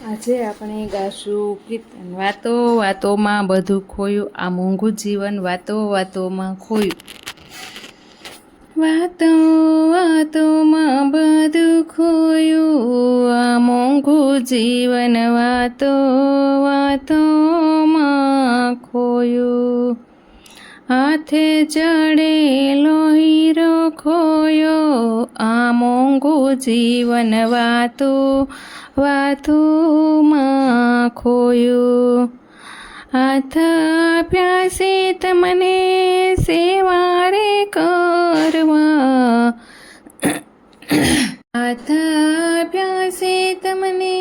આજે આપણે ગાશું કીર્તન. વાતો વાતોમાં બધું ખોયું, આ મોંઘું જીવન વાતો વાતોમાં ખોયું. વાતો વાતોમાં બધું ખોયું, આ મોંઘું જીવન વાતો વાતોમાં ખોયું. હાથે ચડેલો હીરો ખોયો, આ મોંઘું જીવન વાતો વાતોમાં ખોયું. હાથ આપ્યા છે તમને સેવા રે કરવા, હાથ આપ્યા છે તમને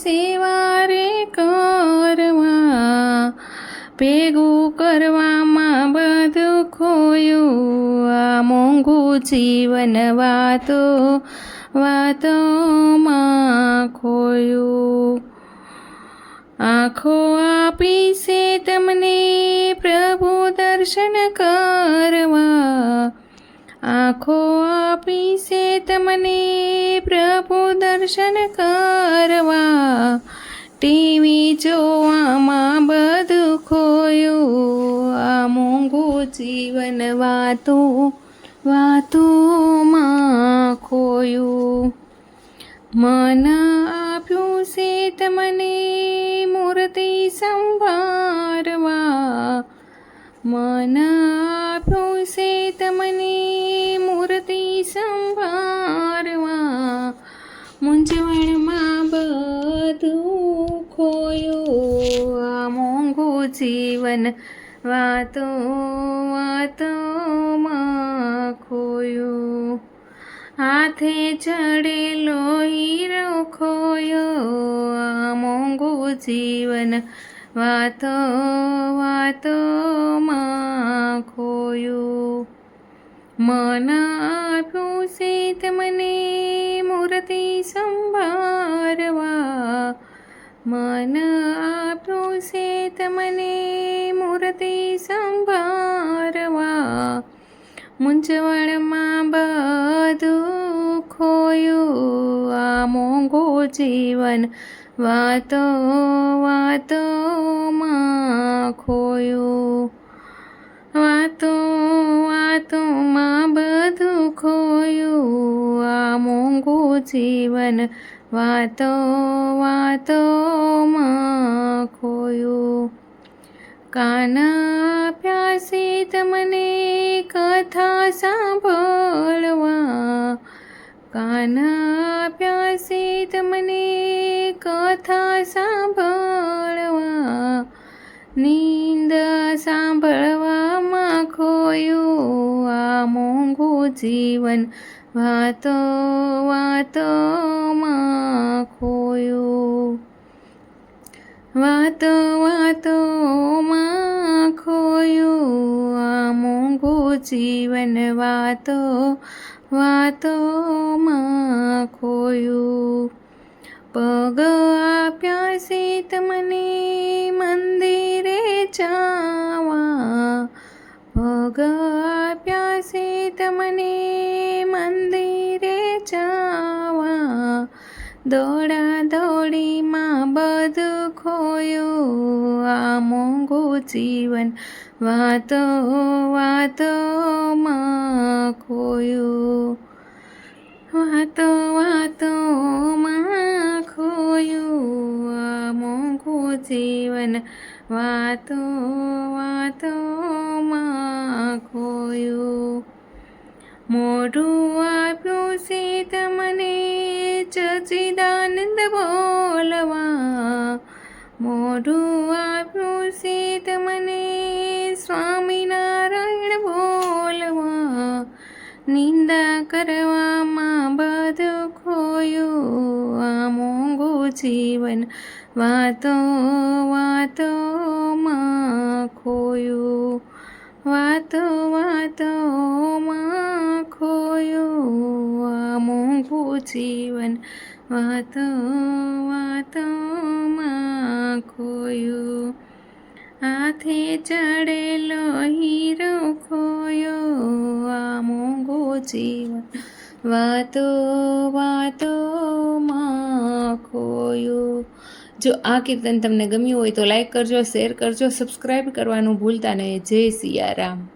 સેવા રે કરવા. ભેગું કરવામાં બધું ખોયું, આ મોંઘું જીવન વાતો વાતોમાં ખોયું. આંખો આપી છે તમને પ્રભુ દર્શન કરવા, આંખો આપી છે તમને પ્રભુ દર્શન કરવા. ટીવી જોવામાં બધું ખોયું, આ મોંઘું જીવન વાતો વાતોમાં ખોયું. મન આપ્યું છે તમને મૂર્તિ સંભાળવા, મન આપ્યું છે તમને મૂર્તિ સંભાળવા. મૂંઝવણમાં બધું ખોયું, આ મોંઘું જીવન વાતો વાતોમાં ખોયું. હાથે ચડેલો હીરો ખોયો, આ મોંઘું જીવન વાતો વાતોમાં ખોયું. મન આપ્યું છે તમને મૂર્તિ સંભાળવા, મન આપ્યું છે તમને મૂર્તિ સંભાળવા. મૂંઝવણમાં બધું ખોયું, આ મોંઘું જીવન વાતો વાતોમાં ખોયું. વાતો વાતોમાં બધું ખોયું, આ મોંઘું જીવન વાતો વાતોમાં ખોયું. કાન આપ્યા છે તમને કથા સાંભળવા, કાન આપ્યા છે તમને કથા સાંભળવા. નીંદ સાંભળવામાં ખોયું, આ મોંઘું જીવન વાતો વાતોમાં ખોયું. વાતો વાતોમાં ખોયું, આ મોંઘું જીવન વાતો વાતોમાં ખોયું. પગ આપ્યા છે તમને મંદિરે જાવા, પગ આપ્યા છે તમને મંદિરે જાવા. દોડા દોડીમાં બધું ખોયું, આ મોંઘું જીવન વાતો વાતોમાં ખોયું. વાતો વાતોમાં ખોયું, આ મોંઘું જીવન વાતો વાતોમાં ખોયું. મોઢું આપ્યું છે તમને સચ્ચિદાનંદ બોલવા, મોઢું આપ્યું છે તમને સ્વામિનારાયણ બોલવા. નિંદા કરવામાં બધું ખોયું, આ મોંઘું જીવન વાતો વાતોમાં ખોયું. વાતો વાતોમાં ખોયું, આ મોંઘું જીવન વાતો વાતોમાં ખોયું. હાથે ચડેલો હીરો ખોયો, આ મોંઘું જીવન વાતો વાતોમાં ખોયું. જો આ કીર્તન તમને ગમ્યું હોય તો લાઈક કરજો, શેર કરજો, સબસ્ક્રાઈબ કરવાનું ભૂલતા નહીં. જય સિયારામ.